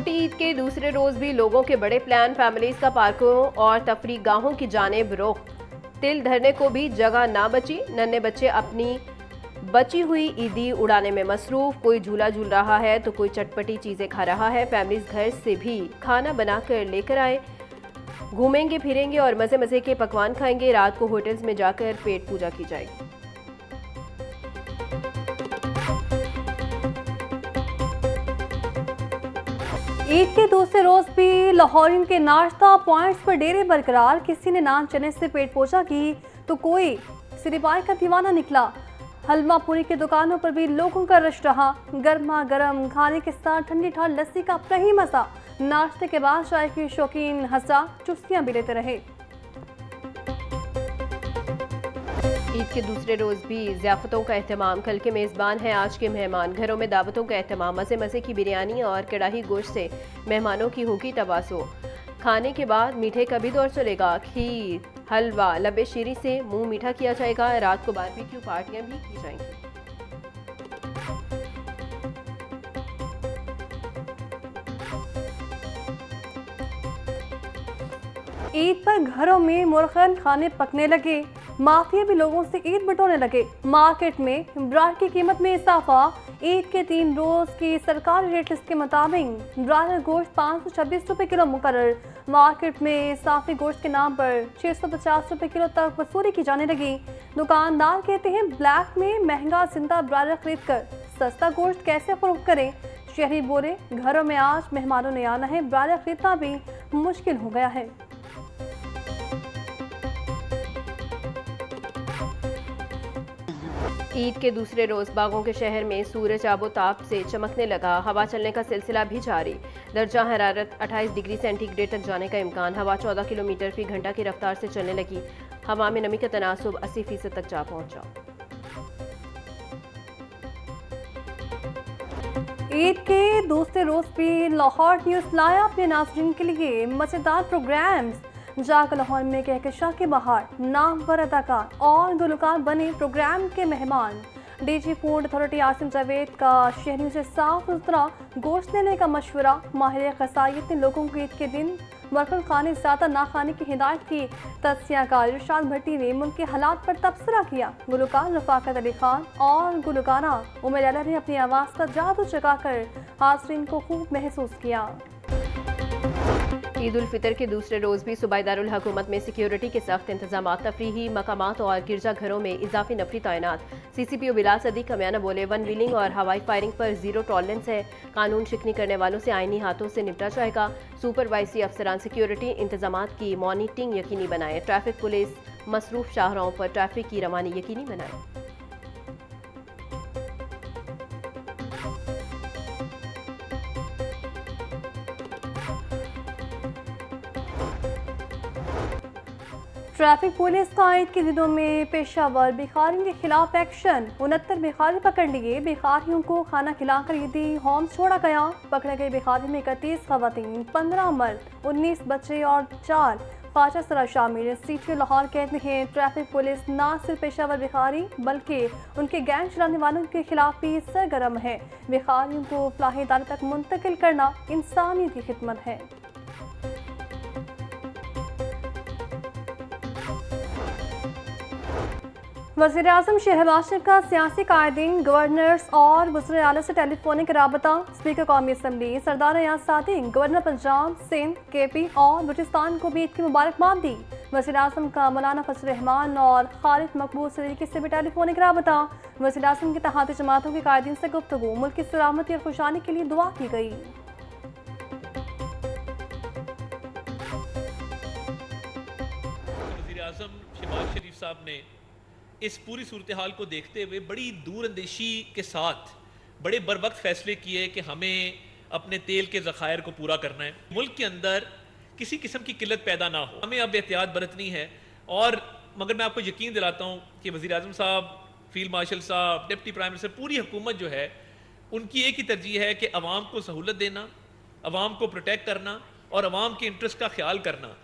छोटी ईद के दूसरे रोज भी लोगों के बड़े प्लान, फैमिलीज का पार्कों और तफरी गाहों की जानिब रुख। तिल धरने को भी जगह ना बची, नन्हे बच्चे अपनी बची हुई ईदी उड़ाने में मसरूफ। कोई झूला झूल रहा है तो कोई चटपटी चीजें खा रहा है। फैमिलीज घर से भी खाना बनाकर लेकर आए, घूमेंगे फिरेंगे और मजे मजे के पकवान खाएंगे। रात को होटल्स में जाकर पेट पूजा की जाएगी। ईद के दूसरे रोज भी लाहौरियों के नाश्ता पॉइंट्स पर डेरे बरकरार। किसी ने नान चने से पेट पूजा की तो कोई सिरिपाई का दीवाना निकला। हलवा पूरी की दुकानों पर भी लोगों का रश रहा। गर्मा गर्म खाने के साथ ठंडी ठाल लस्सी का अपना ही मजा। नाश्ते के बाद चाय की शौकीन हंसा चुस्कियां भी लेते रहे। ईद के दूसरे रोज भी ज़ियाफ़तों का एहतमाम। कल के मेज़बान हैं आज के मेहमान। घरों में दावतों का एहतमाम। मज़े मज़े की बिरयानी और कड़ाही गोश्त से मेहमानों की होगी तवाज़ो। खाने के बाद मीठे का भी दौर चलेगा। खीर, हलवा, लबे शीरी से मुंह मीठा किया जाएगा। रात को बारबेक्यू पार्टियां भी की जाएंगी। ईद पर घरों में मुरखन खाने पकने लगे। माफिया भी लोगों से ईद बटोरने लगे। मार्केट में ब्रार की कीमत में इजाफा। ईद के 3 रोज की सरकारी रेट लिस्ट के मुताबिक ब्रायलर गोश्त 526 रुपए किलो मुकर्रर। मार्केट में साफी गोश्त के नाम पर 650 रुपए किलो तक वसूली की जाने लगी। दुकानदार कहते हैं ब्लैक में महंगा जिंदा ब्रायलर खरीद कर सस्ता गोश्त कैसे फरोख्त करें। शहरी बोले घरों में आज मेहमानों ने आना है, ब्रायलर खरीदना भी मुश्किल हो गया है। ईद के दूसरे रोज बागों के शहर में सूरज आबोताब से चमकने लगा। हवा चलने का सिलसिला भी जारी। दर्जा हरारत 28 डिग्री सेंटीग्रेड तक जाने का इम्कान। हवा 14 किलोमीटर फी घंटा की रफ्तार से चलने लगी। हवा में नमी का तनासुब 80% तक जा पहुंचा। ईद के दूसरे रोज भी लाहौर न्यूज़ लाया अपने नाज़रीन के लिए मज़ेदार प्रोग्राम्स। जाग लाहौर में कहकशां के बाहर नामवर अदाकार और गुलकार बने प्रोग्राम के मेहमान। DG food authority Asim Javed का शहरियों से साफ सुथरा गोश्त लेने का मशवरा। माहिर ग़िज़ाइयत ने लोगों को ईद के दिन बरकत खाने ज़्यादा ना खाने की हिदायत की। तस्याकार इरशाद भट्टी ने मुल्क के हालात पर तबसरा किया। गुलकार रफ़ाकत अली खान और गुलकारा उमर लैला ने अपनी आवाज़ का जादू जगाकर हाज़रीन को खूब महसूस किया। ईद उल फितर के दूसरे रोज भी सूबादारुल हुकूमत में सिक्योरिटी के सख्त इंतजाम। तफरीही मकामात और गिरजाघरों में इजाफी नफरी तैनात। CCPO बिलाल सदीक कमियाना बोले वन व्हीलिंग और हवाई फायरिंग पर जीरो टॉलरेंस है। कानून शिकनी करने वालों से आईनी हाथों से निपटा जाएगा। सुपरवाइजरी अफसरान सिक्योरिटी इंतजाम की मॉनिटरिंग यकीनी बनाए। ट्रैफिक पुलिस मसरूफ शाहराहों पर ट्रैफिक की रवानी यकीनी बनाए। ट्रैफिक पुलिस का ईद के दिनों में पेशावर भिखारियों के खिलाफ एक्शन। 69 भिखारी पकड़ लिए। भिखारियों को खाना खिलाकर ईदी होम छोड़ा गया। पकड़े गए भिखारियों में 31 खवातीन, 15 मर्द, 19 बच्चे और 4 ख्वाजा सरा शामिल। CTO लाहौर कहते हैं ट्रैफिक पुलिस न सिर्फ पेशावर भिखारी बल्कि उनके गैंग चलाने वालों के खिलाफ भी सरगर्म है। भिखारियों को फलाही अदालत तक मुंतकिल करना इंसानियत की खिदमत है। वज़ीर-ए-आज़म शहबाज शरीफ का सियासी कायदीन, गवर्नर्स और वज़ीर आला से टेलीफोनिक राबता। स्पीकर कौमी असम्बली सरदार अयाज सादिक, गवर्नर पंजाब, सिंध, KP और बलूचिस्तान को भी ईद की मुबारकबाद दी। वज़ीर-ए-आज़म का मौलाना फजल रहमान और खालिद मकबूल सिद्दीकी से भी टेलीफोनिक राबता। वज़ीर-ए-आज़म की इत्तेहादी जमातों के कायदीन से गुफ्तगू। मुल्क की सलामती और खुशहाली के लिए दुआ की गई। वज़ीर-ए-आज़म शहबाज शरीफ साहब ने इस पूरी सूरत हाल को देखते हुए बड़ी दूरअंदेशी के साथ बड़े बर वक्त फैसले किए कि हमें अपने तेल के ज़खायर को पूरा करना है। मुल्क के अंदर किसी किस्म की किल्लत पैदा ना हो, हमें अब एहतियात बरतनी है। और मगर मैं आपको यकीन दिलाता हूँ कि वज़ीर-ए-आज़म साहब, फील्ड मार्शल साहब, डिप्टी प्राइम मिनिस्टर, पूरी हुकूमत जो है उनकी एक ही तरजीह है कि अवाम को सहूलत देना, अवाम को प्रोटेक्ट करना और अवाम के इंटरेस्ट का ख्याल करना।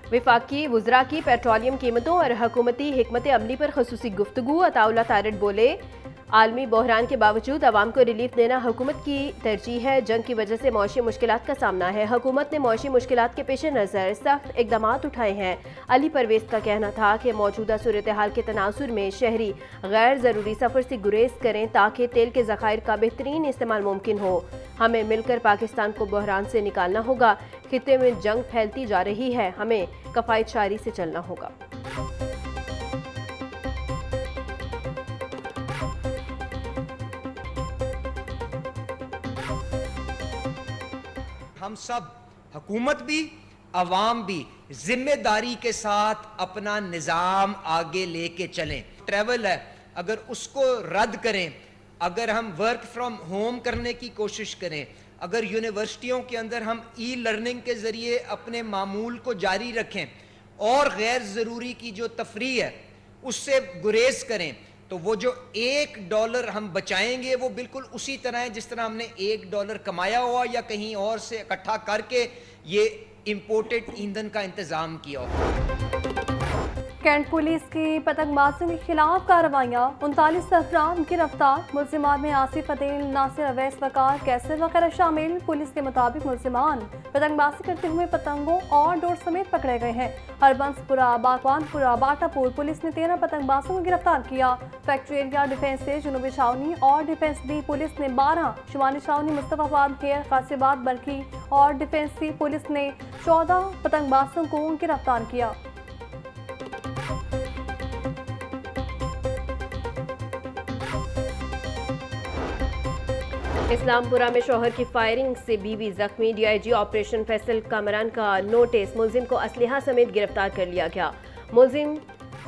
वफाकी वुज़रा की पेट्रोलियम कीमतों और हुकूमती हिकमत अमली पर खसूसी गुफ्तगू। अताउल्लाह तारिड़ बोले आलमी बहरान के बावजूद आवाम को रिलीफ देना हुकूमत की तरजीह है। जंग की वजह से मौशी मुश्किलात का सामना है। हुकूमत ने मौशी मुश्किलात के पेश नज़र सख्त इकदाम उठाए हैं। अली परवेज का कहना था कि मौजूदा सूरत हाल के तनासुर में शहरी गैर ज़रूरी सफ़र से गुरेज करें ताकि तेल के ज़खायर का बेहतरीन इस्तेमाल मुमकिन हो। हमें मिलकर पाकिस्तान को बहरान से निकालना होगा। खित्ते में जंग फैलती जा रही है, हमें कफ़ायतशारी से चलना होगा। हम सब हुकूमत भी अवाम भी जिम्मेदारी के साथ अपना निज़ाम आगे लेके चलें। ट्रैवल है, अगर उसको रद्द करें, अगर हम वर्क फ्रॉम होम करने की कोशिश करें, अगर यूनिवर्सिटियों के अंदर हम ई लर्निंग के ज़रिए अपने मामूल को जारी रखें और गैर ज़रूरी की जो तफरी है उससे गुरेज करें, तो वो जो $1 हम बचाएंगे वो बिल्कुल उसी तरह है जिस तरह हमने $1 कमाया हुआ या कहीं और से इकट्ठा करके ये इंपोर्टेड ईंधन का इंतजाम किया हो। कैंट पुलिस की पतंगबाजों के खिलाफ कार्रवाइयाँ, 39 अफराद गिरफ्तार। मुल्जिमान में आसिफ अदील, नासिर अवैस, वकार, कैसर वगैरह शामिल। पुलिस के मुताबिक मुल्जिमान पतंगबाजी करते हुए पतंगों और डोर समेत पकड़े गए हैं। हरबंसपुरा, बागवानपुरा, बाटापुर पुलिस ने 13 पतंगबाजों को गिरफ्तार किया। फैक्ट्री एरिया डिफेंस से जनूबी छावनी और डिफेंस बी पुलिस ने 12, शुमाली छावनी मुस्तफाबाद, हेयर, कासिबाद, बरकी और डिफेंस सी पुलिस ने 14 पतंगबाजों को गिरफ्तार किया। इस्लामपुरा में शौहर की फायरिंग से बीवी जख्मी। डीआईजी ऑपरेशन फैसल कामरान का नोटिस, मुलजिम को असलहा समेत गिरफ्तार कर लिया गया। मुलजिम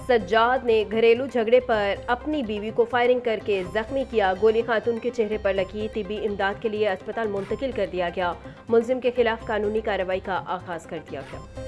सज्जाद ने घरेलू झगड़े पर अपनी बीवी को फायरिंग करके जख्मी किया। गोली खातून के चेहरे पर लगी, तिब्बी इमदाद के लिए अस्पताल मुंतकिल कर दिया गया। मुलजिम के खिलाफ कानूनी कार्रवाई का आगाज कर दिया गया।